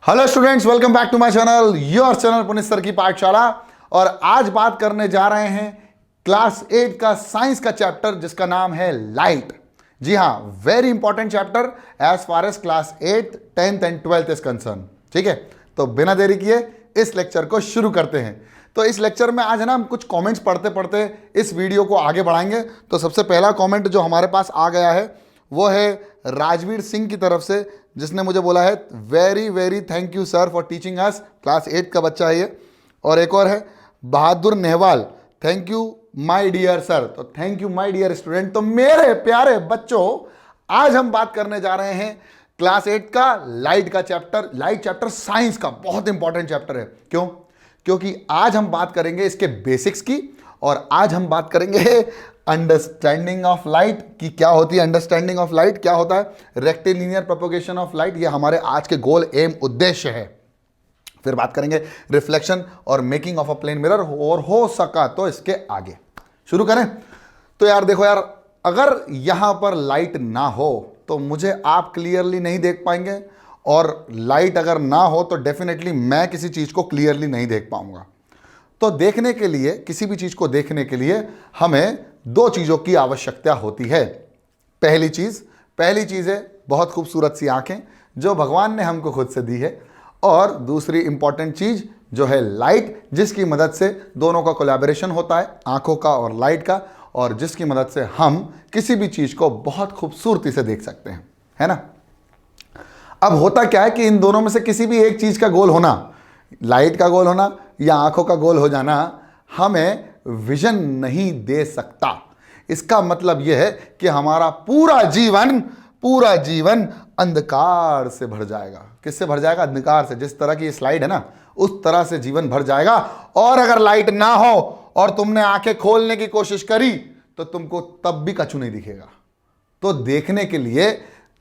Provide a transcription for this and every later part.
Hello students, welcome back to my channel, your channel Puneet sir की पाठशाला। और आज बात करने जा रहे हैं क्लास 8 का साइंस का चैप्टर जिसका नाम है लाइट। जी हाँ, very important chapter as far as class 8, 10th and 12th is concern. ठीक है, तो बिना देरी किए इस लेक्चर को शुरू करते हैं। तो इस लेक्चर में आज है ना, हम कुछ कमेंट्स पढ़ते पढ़ते इस वीडियो को आगे बढ़ाएंगे। तो सबसे पहला कमेंट जो हमारे पास आ गया है वो है राजवीर सिंह की तरफ से, जिसने मुझे बोला है very very thank you sir for teaching us. Class 8 का बच्चा है ये। और एक और है Bahadur Nehwal, thank you my dear sir. तो thank you my dear student. तो मेरे प्यारे बच्चों, आज हम बात करने जा रहे हैं क्लास 8 का लाइट का चैप्टर। लाइट चैप्टर साइंस का बहुत इंपॉर्टेंट चैप्टर है। क्यों? क्योंकि आज हम बात करेंगे इसके बेसिक्स की, और आज हम बात करेंगे अंडरस्टैंडिंग ऑफ लाइट की। क्या होती है अंडरस्टैंडिंग ऑफ लाइट, क्या होता है रेक्टिलिनियर प्रोपोगेशन ऑफ लाइट, ये हमारे आज के गोल एम उद्देश्य है। फिर बात करेंगे रिफ्लेक्शन और making of a plane mirror, और हो सका तो इसके आगे। शुरू करें? तो यार देखो यार, अगर यहां पर लाइट ना हो तो मुझे आप क्लियरली नहीं देख पाएंगे, और लाइट अगर ना हो तो डेफिनेटली मैं किसी चीज को क्लियरली नहीं देख पाऊंगा। तो देखने के लिए, किसी भी चीज को देखने के लिए हमें दो चीजों की आवश्यकता होती है। पहली चीज है बहुत खूबसूरत सी आंखें जो भगवान ने हमको खुद से दी है, और दूसरी इंपॉर्टेंट चीज जो है लाइट, जिसकी मदद से दोनों का कोलैबोरेशन होता है, आंखों का और लाइट का, और जिसकी मदद से हम किसी भी चीज को बहुत खूबसूरती से देख सकते हैं, है ना। अब होता क्या है कि इन दोनों में से किसी भी एक चीज का गोल होना, लाइट का गोल होना या आंखों का गोल हो जाना, हमें विजन नहीं दे सकता। इसका मतलब यह है कि हमारा पूरा जीवन अंधकार से भर जाएगा। किससे भर जाएगा? अंधकार से। जिस तरह की स्लाइड है ना, उस तरह से जीवन भर जाएगा। और अगर लाइट ना हो और तुमने आंखें खोलने की कोशिश करी तो तुमको तब भी कछु नहीं दिखेगा। तो देखने के लिए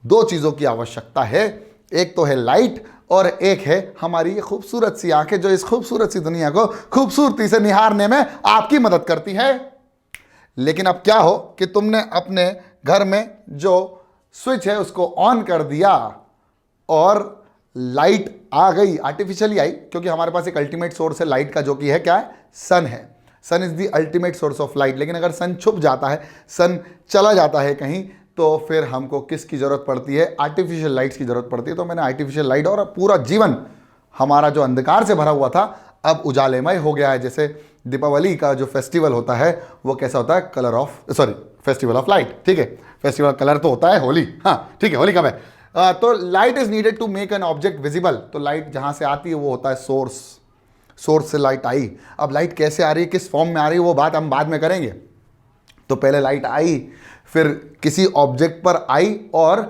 दो चीजों की आवश्यकता है, एक तो है लाइट और एक है हमारी ये खूबसूरत सी आंखें, जो इस खूबसूरत सी दुनिया को खूबसूरती से निहारने में आपकी मदद करती है। लेकिन अब क्या हो कि तुमने अपने घर में जो स्विच है उसको ऑन कर दिया और लाइट आ गई, आर्टिफिशियली आई, क्योंकि हमारे पास एक अल्टीमेट सोर्स है लाइट का, जो कि है क्या है? सन है। Sun is the ultimate source of light. लेकिन अगर सन छुप जाता है, सन चला जाता है कहीं, तो फिर हमको किसकी जरूरत पड़ती है? आर्टिफिशियल लाइट्स की जरूरत पड़ती है। तो मैंने आर्टिफिशियल लाइट, और पूरा जीवन हमारा जो अंधकार से भरा हुआ था अब उजालेमय हो गया है। जैसे दीपावली का जो फेस्टिवल होता है वो कैसा होता है? Festival of light. ठीक है, फेस्टिवल कलर तो होता है होली। हाँ ठीक है, होली कब है? तो light is needed to make an object visible. तो लाइट जहां से आती है वो होता है सोर्स से लाइट आई। अब लाइट कैसे आ रही है, किस फॉर्म में आ रही है, वो बात हम बाद में करेंगे। तो पहले लाइट आई, फिर किसी ऑब्जेक्ट पर आई और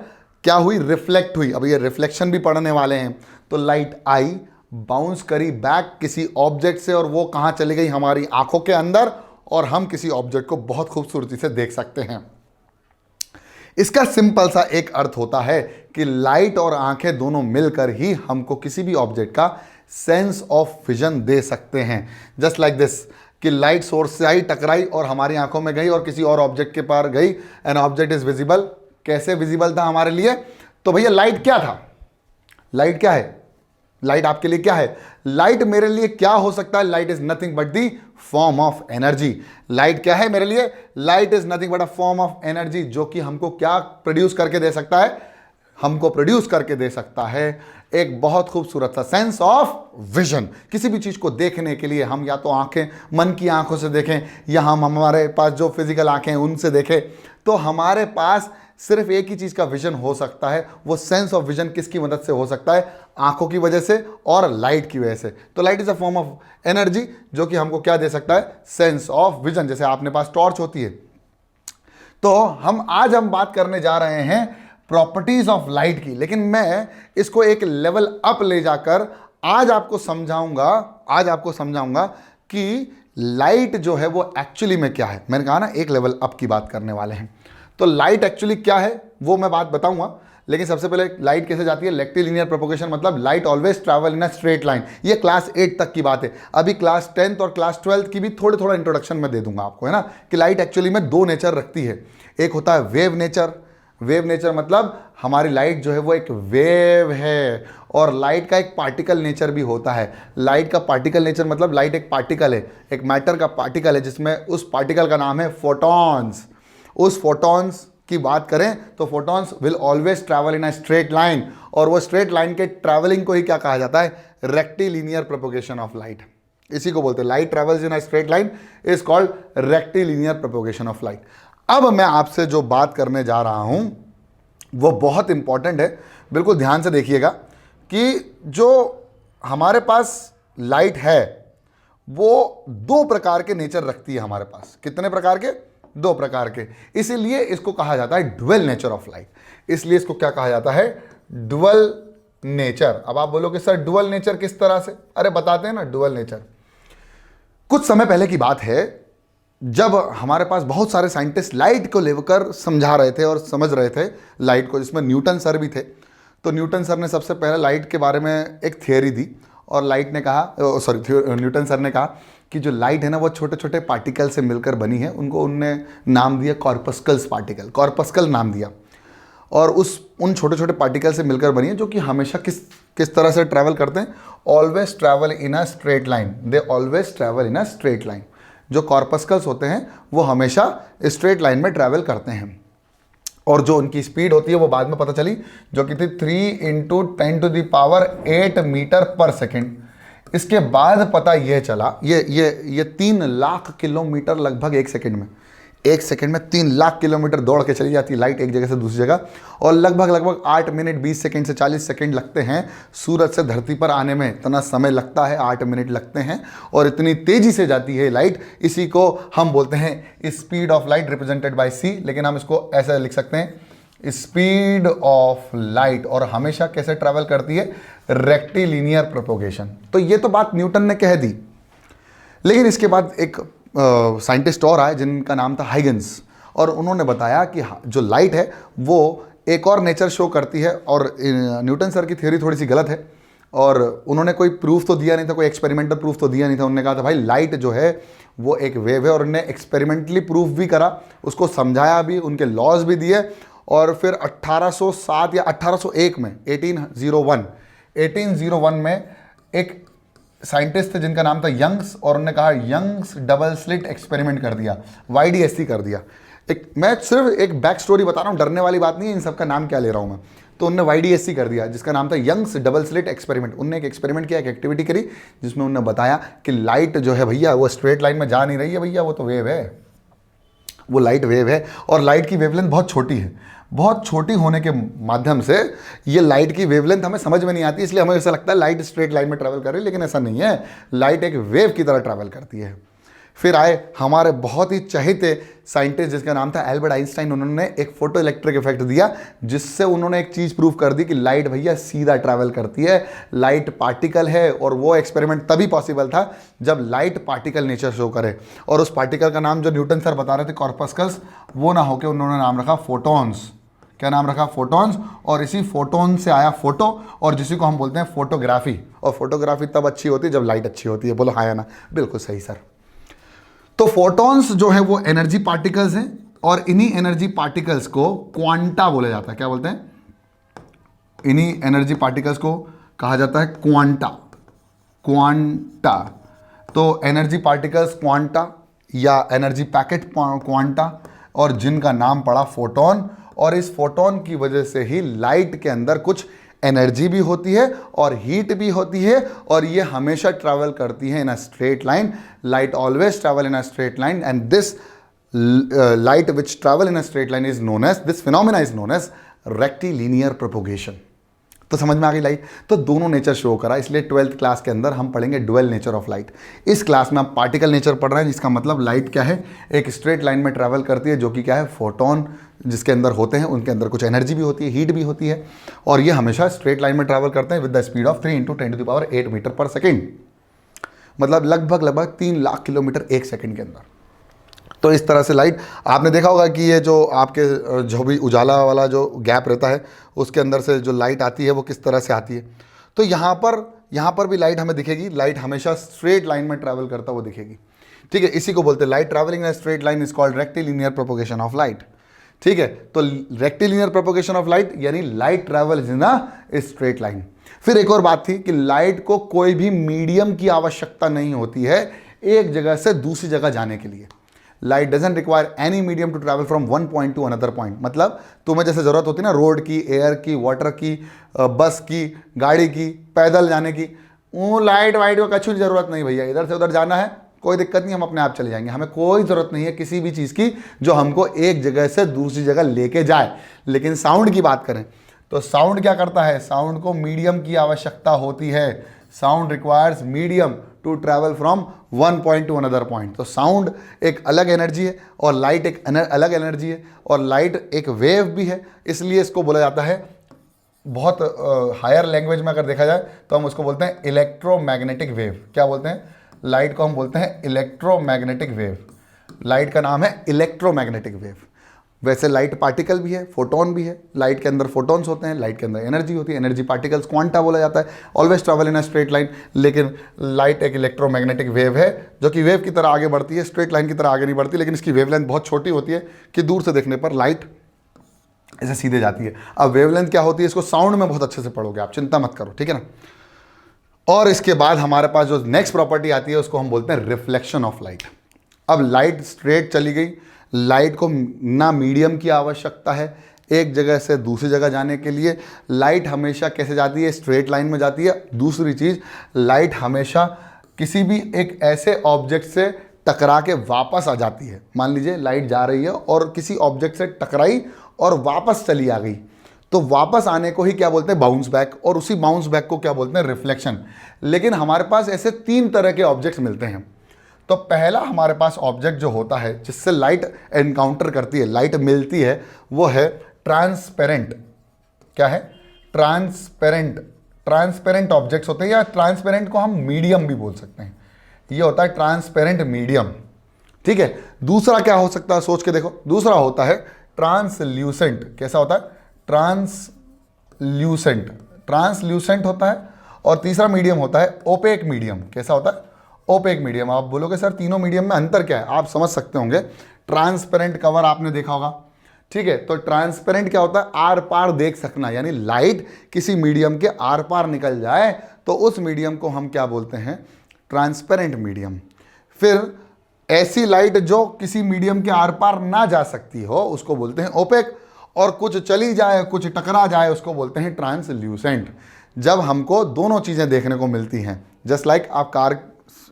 क्या हुई? रिफ्लेक्ट हुई। अब ये रिफ्लेक्शन भी पढ़ने वाले हैं। तो लाइट आई, बाउंस करी बैक किसी ऑब्जेक्ट से, और वो कहां चली गई? हमारी आंखों के अंदर, और हम किसी ऑब्जेक्ट को बहुत खूबसूरती से देख सकते हैं। इसका सिंपल सा एक अर्थ होता है कि लाइट और आंखें दोनों मिलकर ही हमको किसी भी ऑब्जेक्ट का सेंस ऑफ विजन दे सकते हैं। जस्ट लाइक दिस, कि लाइट सोर्स से आई, टकराई और हमारी आंखों में गई और किसी और ऑब्जेक्ट के पार गई, एन ऑब्जेक्ट इज विजिबल। कैसे विजिबल था हमारे लिए? तो भैया लाइट क्या था? लाइट क्या है? लाइट आपके लिए क्या है? लाइट मेरे लिए क्या हो सकता है? Light is nothing but the form of energy. Light क्या है मेरे लिए? Light is nothing but a form of energy, जो कि हमको क्या प्रोड्यूस करके दे सकता है? हमको प्रोड्यूस करके दे सकता है एक बहुत खूबसूरत सा सेंस ऑफ विजन। किसी भी चीज को देखने के लिए हम या तो आंखें, मन की आंखों से देखें, या हम हमारे पास जो फिजिकल आंखें हैं उनसे देखें, तो हमारे पास सिर्फ एक ही चीज का विजन हो सकता है। वो सेंस ऑफ विजन किसकी मदद से हो सकता है? आंखों की वजह से और लाइट की वजह से। तो light is a form of energy, जो कि हमको क्या दे सकता है? Sense of vision. जैसे आपने पास टॉर्च होती है। तो आज हम बात करने जा रहे हैं प्रॉपर्टीज ऑफ लाइट की, लेकिन मैं इसको एक लेवल अप ले जाकर आज आपको समझाऊंगा कि लाइट जो है वो एक्चुअली में क्या है। मैंने कहा ना, एक लेवल अप की बात करने वाले हैं। तो लाइट एक्चुअली क्या है वो मैं बात बताऊंगा, लेकिन सबसे पहले लाइट कैसे जाती है? रेक्टिलिनियर प्रोपोगेशन, मतलब light always travel in a straight line. ये क्लास 8 तक की बात है। अभी क्लास 10th और क्लास 12th की भी थोड़ा इंट्रोडक्शन में दे दूंगा आपको, है ना, कि लाइट एक्चुअली में दो नेचर रखती है। एक होता है वेव नेचर, वेव नेचर मतलब हमारी लाइट जो है वो एक वेव है, और लाइट का एक पार्टिकल नेचर भी होता है। लाइट का पार्टिकल नेचर मतलब लाइट एक पार्टिकल है, एक मैटर का पार्टिकल है, जिसमें उस पार्टिकल का नाम है फोटॉन्स। उस फोटॉन्स की बात करें तो photons will always travel in a straight line, और वो स्ट्रेट लाइन के ट्रैवलिंग को ही क्या कहा जाता है, रेक्टिलिनियर प्रोपोगेशन ऑफ लाइट। इसी को बोलते हैं light travels in a straight line is called rectilinear propagation of light. अब मैं आपसे जो बात करने जा रहा हूं वो बहुत इंपॉर्टेंट है, बिल्कुल ध्यान से देखिएगा कि जो हमारे पास लाइट है वो दो प्रकार के नेचर रखती है हमारे पास। कितने प्रकार के? दो प्रकार के। इसीलिए इसको कहा जाता है ड्यूअल नेचर ऑफ लाइट। इसलिए इसको क्या कहा जाता है, ड्यूअल नेचर। अब आप बोलोगे सर ड्यूअल नेचर किस तरह से? अरे बताते हैं ना ड्यूअल नेचर। कुछ समय पहले की बात है जब हमारे पास बहुत सारे साइंटिस्ट लाइट को लेकर समझा रहे थे और समझ रहे थे लाइट को, जिसमें न्यूटन सर भी थे। तो न्यूटन सर ने सबसे पहले लाइट के बारे में एक थियोरी दी, और लाइट ने कहा न्यूटन सर ने कहा कि जो लाइट है ना वो छोटे छोटे पार्टिकल से मिलकर बनी है। उनने नाम दिया कॉर्पस्कल्स पार्टिकल, कॉर्पस्कल नाम दिया। और उन छोटे छोटे पार्टिकल से मिलकर बनी है, जो कि हमेशा किस तरह से ट्रैवल करते हैं, always travel in a straight line. They always travel in a straight line. जो कॉर्पस्कल्स होते हैं वो हमेशा स्ट्रेट लाइन में ट्रैवल करते हैं, और जो उनकी स्पीड होती है वो बाद में पता चली, जो कि थी 3 × 10⁸ मीटर पर सेकेंड। इसके बाद पता यह चला ये 3 लाख किलोमीटर लगभग एक सेकेंड में 3 लाख किलोमीटर दौड़ के चली जाती है लाइट एक जगह से दूसरी जगह, और लगभग 8 मिनट 20 सेकेंड से 40 सेकेंड लगते हैं सूरज से धरती पर आने में। इतना समय लगता है, 8 मिनट लगते हैं, और इतनी तेजी से जाती है लाइट। इसी को हम बोलते हैं speed of light represented by c, लेकिन हम इसको ऐसे लिख सकते हैं स्पीड ऑफ लाइट। और हमेशा कैसे ट्रैवल करती है, रेक्टिलिनियर प्रोपोगेशन। तो ये तो बात न्यूटन ने कह दी, लेकिन इसके बाद एक साइंटिस्ट और आए जिनका नाम था हाइगन्स, और उन्होंने बताया कि जो लाइट है वो एक और नेचर शो करती है। और न्यूटन सर की थ्योरी थोड़ी सी गलत है, और उन्होंने कोई प्रूफ तो दिया नहीं था, कोई एक्सपेरिमेंटल प्रूफ तो दिया नहीं था। उन्होंने कहा था भाई लाइट जो है वो एक वेव है, और उन्होंने एक्सपेरिमेंटली प्रूफ भी करा, उसको समझाया भी, उनके लॉज भी दिए। और फिर 1807 या 1801 में 1801 में एक साइंटिस्ट थे जिनका नाम था यंग्स, और उन्होंने कहा यंग्स डबल स्लिट एक्सपेरिमेंट कर दिया, YDSC कर दिया। मैं सिर्फ एक बैक स्टोरी बता रहा हूँ, डरने वाली बात नहीं है, इन सब का नाम क्या ले रहा हूँ मैं। तो उन्होंने YDSC कर दिया, जिसका नाम था यंग्स डबल स्लिट एक्सपेरिमेंट। उन्होंने एक एक्सपेरिमेंट किया, एक एक्टिविटी करी, जिसमें उन्होंने बताया कि लाइट जो है भैया वो स्ट्रेट लाइन में जा नहीं रही है भैया, वो तो वेव है, वो लाइट वेव है। और लाइट की वेवलेंथ बहुत छोटी है। बहुत छोटी होने के माध्यम से ये लाइट की वेवलेंथ हमें समझ में नहीं आती, इसलिए हमें ऐसा लगता है लाइट स्ट्रेट लाइन में ट्रैवल कर रही है, लेकिन ऐसा नहीं है। लाइट एक वेव की तरह ट्रैवल करती है। फिर आए हमारे बहुत ही चहेते साइंटिस्ट जिसका नाम था एल्बर्ट आइंस्टाइन। उन्होंने एक फोटो इलेक्ट्रिक इफेक्ट दिया, जिससे उन्होंने एक चीज़ प्रूव कर दी कि लाइट भैया सीधा ट्रैवल करती है, लाइट पार्टिकल है। और वो एक्सपेरिमेंट तभी पॉसिबल था जब लाइट पार्टिकल नेचर शो करे। और उस पार्टिकल का नाम जो न्यूटन सर बता रहे थे कॉर्पस्कल्स, वो ना होकर उन्होंने नाम रखा फोटॉन्स। क्या नाम रखा? फोटॉन्स। और इसी फोटोन से आया फोटो, और जिसी को हम बोलते हैं फोटोग्राफी। और फोटोग्राफी तब अच्छी होती है जब लाइट अच्छी होती है। बोलो हाँ या ना? बिल्कुल सही सर। तो फोटॉन्स जो है वो एनर्जी पार्टिकल्स हैं, और इन्हीं एनर्जी पार्टिकल्स को क्वांटा बोला जाता है। क्या बोलते हैं? इन्हीं एनर्जी पार्टिकल्स को कहा जाता है क्वांटा। क्वांटा। तो एनर्जी पार्टिकल्स क्वांटा या एनर्जी पैकेट क्वांटा, और जिनका नाम पड़ा फोटोन। और इस फोटोन की वजह से ही लाइट के अंदर कुछ एनर्जी भी होती है और हीट भी होती है, और ये हमेशा ट्रैवल करती है in a straight line. Light always travel in a straight line, and this light which travel in a straight line is known as, this phenomena is known as rectilinear propagation. तो समझ में आ गई light? तो दोनों nature show करा, इसलिए 12th class के अंदर हम पढ़ेंगे ड्यूअल नेचर ऑफ लाइट। इस क्लास में हम पार्टिकल नेचर पढ़ रहे हैं, जिसका मतलब लाइट क्या है, एक स्ट्रेट लाइन में ट्रैवल करती है, जो कि क्या है, फोटोन जिसके अंदर होते हैं, उनके अंदर कुछ एनर्जी भी होती है, हीट भी होती है, और ये हमेशा स्ट्रेट लाइन में ट्रैवल करते हैं with the speed of 3 × 10⁸ metre per second. मतलब लगभग 3 लाख किलोमीटर एक सेकेंड के अंदर। तो इस तरह से लाइट, आपने देखा होगा कि ये जो आपके जो भी उजाला वाला जो गैप रहता है, उसके अंदर से जो लाइट आती है वो किस तरह से आती है। तो यहाँ पर भी लाइट हमें दिखेगी। लाइट हमेशा स्ट्रेट लाइन में ट्रैवल करता वो दिखेगी। ठीक है, इसी को बोलते हैं light travelling in straight line is called rectilinear propagation of light. ठीक है, तो रेक्टिलिनियर प्रोपोगेशन ऑफ लाइट यानी light travel in a straight line. फिर एक और बात थी कि लाइट को कोई भी मीडियम की आवश्यकता नहीं होती है एक जगह से दूसरी जगह जाने के लिए। Light doesn't require any medium to travel from one point to another point. मतलब तुम्हें जैसे जरूरत होती है ना रोड की, एयर की, वाटर की, बस की, गाड़ी की, पैदल जाने की, वो लाइट वाइट को कछु जरूरत नहीं भैया। इधर से उधर जाना है कोई दिक्कत नहीं, हम अपने आप चले जाएंगे। हमें कोई ज़रूरत नहीं है किसी भी चीज़ की जो हमको एक जगह से दूसरी जगह लेके जाए। लेकिन साउंड की बात करें तो साउंड क्या करता है, साउंड को मीडियम की आवश्यकता होती है। Sound requires medium to travel from one point to another point. तो साउंड एक अलग एनर्जी है और लाइट एक अलग एनर्जी है, और लाइट एक वेव भी है। इसलिए इसको बोला जाता है, बहुत हायर लैंग्वेज में अगर देखा जाए तो हम उसको बोलते हैं इलेक्ट्रोमैग्नेटिक वेव। क्या बोलते हैं, लाइट को हम बोलते हैं इलेक्ट्रोमैग्नेटिक वेव। लाइट का नाम है इलेक्ट्रोमैग्नेटिक वेव। वैसे लाइट पार्टिकल भी है, फोटोन भी है। लाइट के अंदर फोटोन्स होते हैं, लाइट के अंदर एनर्जी होती है। एनर्जी पार्टिकल्स क्वांटा बोला जाता है, always travel in a straight line. लेकिन लाइट एक इलेक्ट्रोमैग्नेटिक वेव है जो कि वेव की तरह आगे बढ़ती है, स्ट्रेट लाइन की तरह आगे नहीं बढ़ती। लेकिन इसकी वेवलेंथ बहुत छोटी होती है कि दूर से देखने पर लाइट ऐसे सीधे जाती है। अब वेवलेंथ क्या होती है इसको साउंड में बहुत अच्छे से पढ़ोगे आप, चिंता मत करो, ठीक है ना। और इसके बाद हमारे पास जो नेक्स्ट प्रॉपर्टी आती है उसको हम बोलते हैं रिफ्लेक्शन ऑफ लाइट। अब लाइट स्ट्रेट चली गई, लाइट को ना मीडियम की आवश्यकता है एक जगह से दूसरी जगह जाने के लिए। लाइट हमेशा कैसे जाती है, स्ट्रेट लाइन में जाती है। दूसरी चीज़, लाइट हमेशा किसी भी एक ऐसे ऑब्जेक्ट से टकरा के वापस आ जाती है। मान लीजिए लाइट जा रही है और किसी ऑब्जेक्ट से टकराई और वापस चली आ गई, तो वापस आने को ही क्या बोलते हैं, बाउंस बैक, और उसी बाउंस बैक को क्या बोलते हैं, रिफ्लेक्शन। लेकिन हमारे पास ऐसे तीन तरह के ऑब्जेक्ट्स मिलते हैं। तो पहला हमारे पास ऑब्जेक्ट जो होता है जिससे लाइट एनकाउंटर करती है, लाइट मिलती है, वो है ट्रांसपेरेंट। क्या है, ट्रांसपेरेंट। ट्रांसपेरेंट ऑब्जेक्ट्स होते हैं, या ट्रांसपेरेंट को हम मीडियम भी बोल सकते हैं। ये होता है ट्रांसपेरेंट मीडियम, ठीक है। दूसरा क्या हो सकता है, सोच के देखो। दूसरा होता है ट्रांसल्यूसेंट। कैसा होता है, ट्रांसल्यूसेंट। ट्रांसल्यूसेंट होता है। और तीसरा मीडियम होता है ओपेक मीडियम। कैसा होता है, ओपेक मीडियम। आप बोलोगे सर तीनों मीडियम में अंतर क्या है, आप समझ सकते होंगे। ट्रांसपेरेंट कवर आपने देखा होगा, ठीक है। तो ट्रांसपेरेंट क्या होता है, आर पार देख सकना, यानी लाइट किसी मीडियम के आर पार निकल जाए तो उस मीडियम को हम क्या बोलते हैं, ट्रांसपेरेंट मीडियम। फिर ऐसी लाइट जो किसी मीडियम के आर पार ना जा सकती हो उसको बोलते हैं ओपेक, और कुछ चली जाए, कुछ टकरा जाए, उसको बोलते हैं ट्रांसल्यूसेंट। जब हमको दोनों चीज़ें देखने को मिलती हैं, जस्ट लाइक आप कार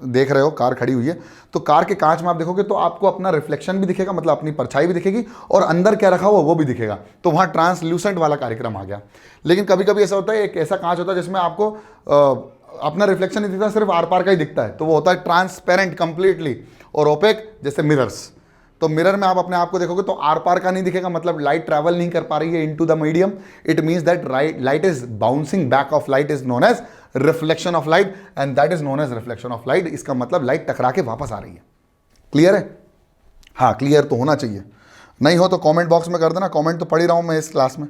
देख रहे हो, कार खड़ी हुई है, तो कार के कांच में आप देखोगे तो आपको अपना रिफ्लेक्शन भी दिखेगा, मतलब अपनी परछाई भी दिखेगी, और अंदर क्या रखा हुआ वो भी दिखेगा। तो वहाँ ट्रांसल्यूसेंट वाला कार्यक्रम आ गया। लेकिन कभी कभी ऐसा होता है, एक ऐसा कांच होता है जिसमें आपको अपना रिफ्लेक्शन नहीं दिखता, सिर्फ आर पार का ही दिखता है, तो वो होता है ट्रांसपेरेंट कंप्लीटली। और ओपेक जैसे मिरर्स, तो मिरर में आप अपने आप को देखोगे तो आर पार का नहीं दिखेगा, मतलब लाइट ट्रैवल नहीं कर पा रही है into the medium. It means that light is bouncing back of light is known as reflection of light, and that is known as reflection of light. इसका मतलब लाइट टकरा के वापस आ रही है। क्लियर है, हाँ क्लियर तो होना चाहिए, नहीं हो तो कमेंट बॉक्स में कर देना, कमेंट तो पढ़ ही रहा हूं मैं इस क्लास में।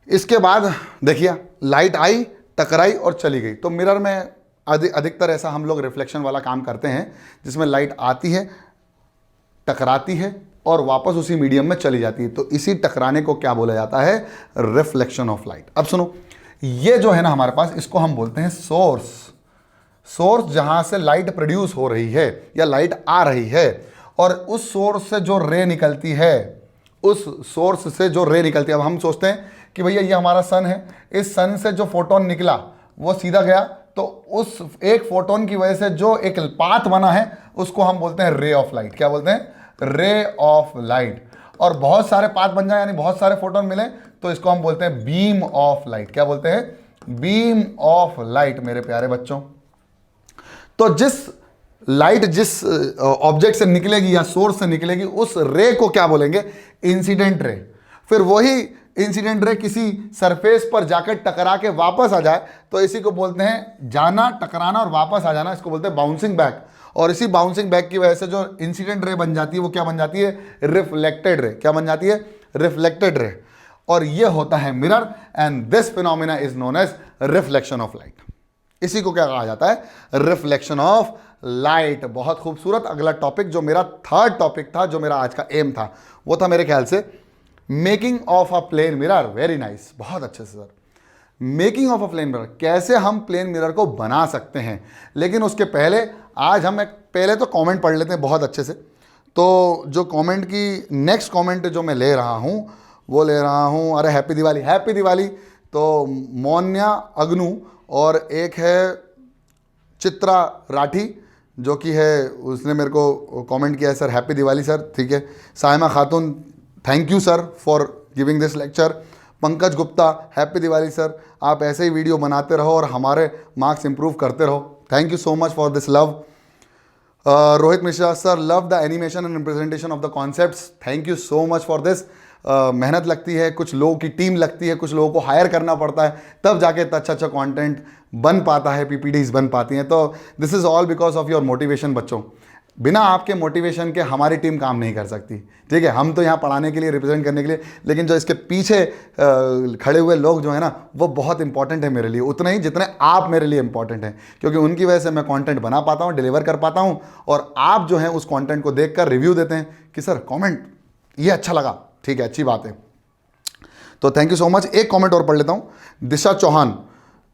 इसके बाद देखिए, लाइट आई, टकराई और चली गई। तो मिरर में अधिकतर ऐसा हम लोग रिफ्लेक्शन वाला काम करते हैं, जिसमें लाइट आती है, टकराती है और वापस उसी मीडियम में चली जाती है। तो इसी टकराने को क्या बोला जाता है, रिफ्लेक्शन ऑफ लाइट। अब सुनो, ये जो है ना हमारे पास, इसको हम बोलते हैं सोर्स। सोर्स जहां से लाइट प्रोड्यूस हो रही है या लाइट आ रही है, और उस सोर्स से जो रे निकलती है, उस सोर्स से जो रे निकलती है। अब हम सोचते हैं कि भैया ये हमारा सन है, इस सन से जो फोटोन निकला वो सीधा गया, तो उस एक फोटोन की वजह से जो एक पाथ बना है उसको हम बोलते हैं रे ऑफ लाइट। क्या बोलते हैं, रे ऑफ लाइट। और बहुत सारे पाथ बन जाए, यानी बहुत सारे फोटोन मिले, तो इसको हम बोलते हैं बीम ऑफ लाइट। क्या बोलते हैं, बीम ऑफ लाइट, मेरे प्यारे बच्चों। तो जिस लाइट जिस ऑब्जेक्ट से निकलेगी या सोर्स से निकलेगी, उस रे को क्या बोलेंगे, इंसिडेंट रे। फिर वही इंसिडेंट रे किसी सरफेस पर जाकर टकरा के वापस आ जाए, तो इसी को बोलते हैं जाना, टकराना और वापस आ जाना, इसको बोलते हैं बाउंसिंग बैक। और इसी बाउंसिंग बैक की वजह से जो इंसिडेंट रे बन जाती है वो क्या बन जाती है, रिफ्लेक्टेड रे। क्या बन जाती है, रिफ्लेक्टेड रे। और ये होता है mirror, and this phenomena is known as reflection of light. इसी को क्या कहा जाता है, रिफ्लेक्शन ऑफ लाइट। बहुत खूबसूरत। अगला टॉपिक जो मेरा थर्ड टॉपिक था, जो मेरा आज का एम था, वो था मेरे ख्याल से making of a plane mirror. Very nice, बहुत अच्छे से sir. Making of a plane mirror, कैसे हम प्लेन मिरर को बना सकते हैं। लेकिन उसके पहले आज हम पहले तो कमेंट पढ़ लेते हैं बहुत अच्छे से। तो जो कमेंट की नेक्स्ट कमेंट जो मैं ले रहा हूँ वो ले रहा हूँ, अरे हैप्पी दिवाली, हैप्पी दिवाली। तो मोन्या अग्नू और एक है चित्रा राठी जो कि है, उसने मेरे को कमेंट किया है सर हैप्पी दिवाली सर, ठीक है। साइमा खातून thank you sir for giving this lecture. Pankaj Gupta happy Diwali sir, आप ऐसे ही वीडियो बनाते रहो और हमारे मार्क्स इंप्रूव करते रहो। Thank you so much for this love. Rohit Mishra sir, love the animation and representation of the concepts. Thank you so much for this. मेहनत लगती है, कुछ लोगों की टीम लगती है, कुछ लोगों को हायर करना पड़ता है, तब जाके अच्छा अच्छा कंटेंट बन पाता है, पीपीडीज बन पाती हैं। तो this is all because of your motivation बच्चों। बिना आपके मोटिवेशन के हमारी टीम काम नहीं कर सकती, ठीक है। हम तो यहाँ पढ़ाने के लिए, रिप्रेजेंट करने के लिए, लेकिन जो इसके पीछे खड़े हुए लोग जो है ना, वो बहुत इंपॉर्टेंट है मेरे लिए, उतने ही जितने आप मेरे लिए इंपॉर्टेंट हैं। क्योंकि उनकी वजह से मैं कंटेंट बना पाता हूँ, डिलीवर कर पाता हूँ, और आप जो हैं उस कंटेंट को देखकर रिव्यू देते हैं कि सर कमेंट ये अच्छा लगा, ठीक है, अच्छी बात है। तो थैंक यू सो मच। एक कमेंट और पढ़ लेता हूँ। दिशा चौहान,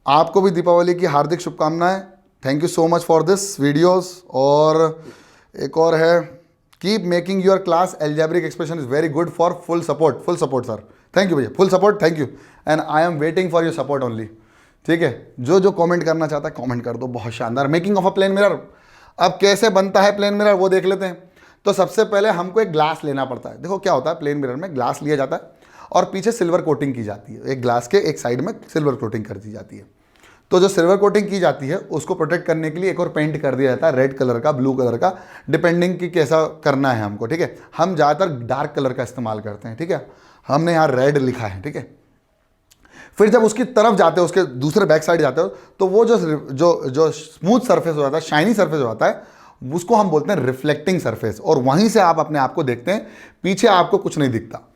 आपको भी दीपावली की हार्दिक शुभकामनाएं। Thank you so much for this videos. और एक और है, keep making your class algebraic expression is very good for full support. Full support sir, thank you भैया, full support, thank you, and I am waiting for your support only, ठीक है। जो जो comment करना चाहता है कमेंट कर दो। बहुत शानदार। Making of a plane mirror, अब कैसे बनता है प्लेन मिरर वो देख लेते हैं। तो सबसे पहले हमको एक ग्लास लेना पड़ता है। देखो क्या होता है, प्लेन मिरर में ग्लास लिया जाता है और पीछे सिल्वर कोटिंग की जाती है। एक ग्लास के एक साइड में सिल्वर कोटिंग कर दी जाती है। तो जो सिल्वर कोटिंग की जाती है उसको प्रोटेक्ट करने के लिए एक और पेंट कर दिया जाता है, रेड कलर का, ब्लू कलर का, डिपेंडिंग कि कैसा करना है हमको, ठीक है। हम ज़्यादातर डार्क कलर का इस्तेमाल करते हैं, ठीक है। हमने यहाँ रेड लिखा है, ठीक है। फिर जब उसकी तरफ जाते हो, उसके दूसरे बैक साइड जाते हो, तो वो जो जो जो स्मूथ सरफेस हो जाता है, शाइनी सरफेस हो जाता है, उसको हम बोलते हैं रिफ्लेक्टिंग सरफेस। और वहीं से आप अपने आप को देखते हैं, पीछे आपको कुछ नहीं दिखता।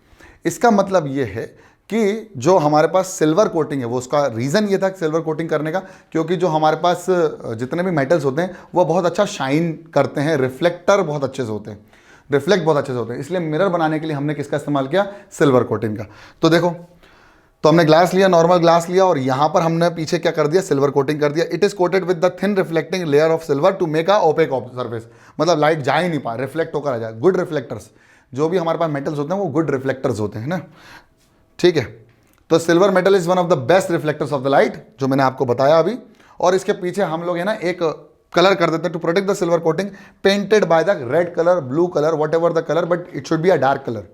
इसका मतलब ये है कि जो हमारे पास सिल्वर कोटिंग है, वो उसका रीज़न ये था सिल्वर कोटिंग करने का, क्योंकि जो हमारे पास जितने भी मेटल्स होते हैं वो बहुत अच्छा शाइन करते हैं, रिफ्लेक्टर बहुत अच्छे से होते हैं, रिफ्लेक्ट बहुत अच्छे से होते हैं। इसलिए मिरर बनाने के लिए हमने किसका इस्तेमाल किया, सिल्वर कोटिंग का। तो देखो, तो हमने ग्लास लिया, नॉर्मल ग्लास लिया, और यहाँ पर हमने पीछे क्या कर दिया, सिल्वर कोटिंग कर दिया। It is coated with the thin reflecting layer of silver to make a opaque surface. मतलब लाइट जा ही नहीं पाए, रिफ्लेक्ट होकर आ जाए। गुड रिफ्लेक्टर्स, जो भी हमारे पास मेटल्स होते हैं वो गुड रिफ्लेक्टर्स होते हैं ना, ठीक है। तो silver metal is one of the best reflectors of the light, जो मैंने आपको बताया अभी। और इसके पीछे हम लोग है ना एक कलर कर देते हैं to protect the silver coating, painted by the red colour, blue colour, whatever the colour, but it should be a dark colour.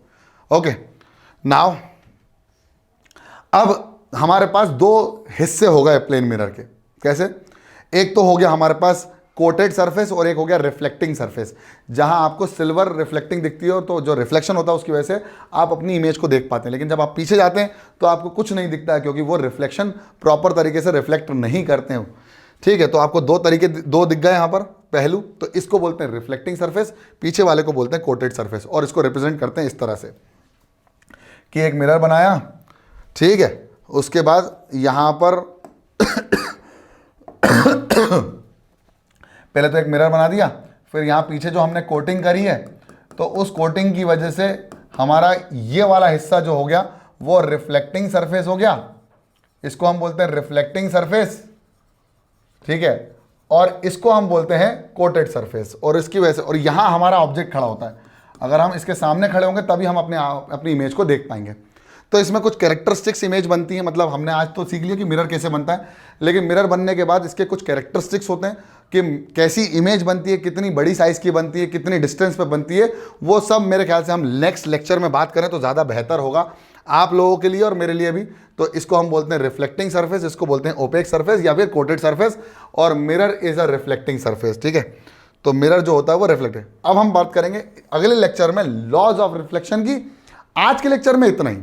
Okay, now अब हमारे पास दो हिस्से हो गए प्लेन मिरर के। कैसे? एक तो हो गया हमारे पास कोटेड सरफेस और एक हो गया रिफ्लेक्टिंग सरफेस, जहां आपको सिल्वर रिफ्लेक्टिंग दिखती है, तो जो रिफ्लेक्शन होता है उसकी वजह से आप अपनी इमेज को देख पाते हैं। लेकिन जब आप पीछे जाते हैं तो आपको कुछ नहीं दिखता है, क्योंकि वो रिफ्लेक्शन प्रॉपर तरीके से रिफ्लेक्ट नहीं करते हैं, ठीक है। तो आपको दो दिख गए यहाँ पर पहलू। तो इसको बोलते हैं रिफ्लेक्टिंग सरफेस, पीछे वाले को बोलते हैं कोटेड सरफेस। और इसको रिप्रेजेंट करते हैं इस तरह से कि एक मिरर बनाया, ठीक है। उसके बाद यहाँ पर पहले तो एक मिरर बना दिया, फिर यहाँ पीछे जो हमने कोटिंग करी है, तो उस कोटिंग की वजह से हमारा ये वाला हिस्सा जो हो गया वो रिफ्लेक्टिंग सरफेस हो गया। इसको हम बोलते हैं रिफ्लेक्टिंग सरफेस, ठीक है। और इसको हम बोलते हैं कोटेड सरफेस। और इसकी वजह से, और यहाँ हमारा ऑब्जेक्ट खड़ा होता है, अगर हम इसके सामने खड़े होंगे तभी हम अपनी इमेज को देख पाएंगे। तो इसमें कुछ कैरेक्टरिस्टिक्स इमेज बनती है। मतलब हमने आज तो सीख लिया कि मिरर कैसे बनता है, लेकिन मिरर बनने के बाद इसके कुछ कैरेक्टरिस्टिक्स होते हैं कि कैसी इमेज बनती है, कितनी बड़ी साइज़ की बनती है, कितनी डिस्टेंस पे बनती है। वो सब मेरे ख्याल से हम नेक्स्ट लेक्चर में बात करें तो ज़्यादा बेहतर होगा आप लोगों के लिए और मेरे लिए भी। तो इसको हम बोलते हैं रिफ्लेक्टिंग सरफेस, इसको बोलते हैं ओपेक सरफेस या फिर कोटेड सरफेस, और mirror is a reflecting surface, ठीक है। तो मिरर जो होता है वो रिफ्लेक्ट है। अब हम बात करेंगे अगले लेक्चर में लॉज ऑफ रिफ्लेक्शन की। आज के लेक्चर में इतना ही।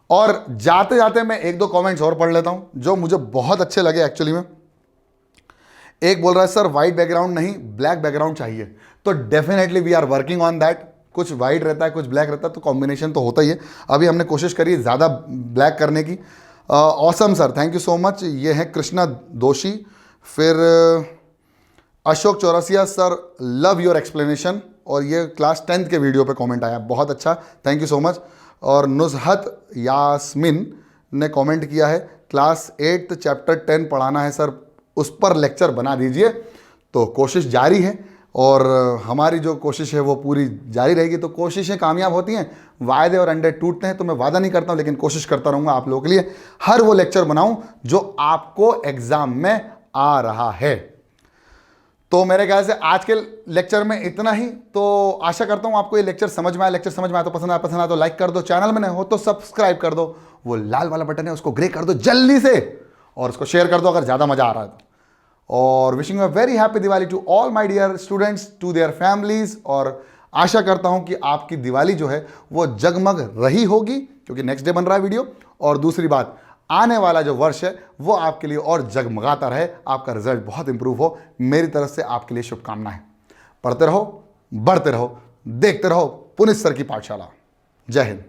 और जाते जाते मैं एक दो कमेंट्स और पढ़ लेता हूं जो मुझे बहुत अच्छे लगे एक्चुअली में। एक बोल रहा है सर वाइट बैकग्राउंड नहीं, ब्लैक बैकग्राउंड चाहिए। तो definitely we are working on that. कुछ वाइट रहता है, कुछ ब्लैक रहता है, तो कॉम्बिनेशन तो होता ही है। अभी हमने कोशिश करी ज़्यादा ब्लैक करने की। Awesome sir, thank you so much. ये है कृष्णा दोषी फिर Ashok Chaurasia sir, love your explanation, और ये क्लास 10th के वीडियो पे कमेंट आया, बहुत अच्छा, थैंक यू सो मच। और नुजहत यास्मिन ने कमेंट किया है, क्लास 8th चैप्टर 10 पढ़ाना है सर, उस पर लेक्चर बना दीजिए। तो कोशिश जारी है, और हमारी जो कोशिश है वो पूरी जारी रहेगी। तो कोशिशें कामयाब होती हैं, वायदे और अंडे टूटते हैं। तो मैं वादा नहीं करता हूं, लेकिन कोशिश करता रहूँगा आप लोगों के लिए हर वो लेक्चर बनाऊं जो आपको एग्जाम में आ रहा है। तो मेरे ख्याल से आज के लेक्चर में इतना ही। तो आशा करता हूं आपको ये लेक्चर समझ में आया। लेक्चर समझ में आया तो पसंद आया तो लाइक कर दो, चैनल में नए हो तो सब्सक्राइब कर दो, वो लाल वाला बटन है उसको ग्रे कर दो जल्दी से, और उसको शेयर कर दो अगर ज़्यादा मज़ा आ रहा है तो। और wishing a very happy Diwali to all my dear students, to their families. और आशा करता हूं कि आपकी दिवाली जो है वो जगमग रही होगी, क्योंकि नेक्स्ट डे बन रहा है वीडियो। और दूसरी बात, आने वाला जो वर्ष है वो आपके लिए और जगमगाता रहे, आपका रिजल्ट बहुत इंप्रूव हो। मेरी तरफ से आपके लिए शुभकामनाएं। पढ़ते रहो, बढ़ते रहो, देखते रहो पुनित सर की पाठशाला। जय हिंद।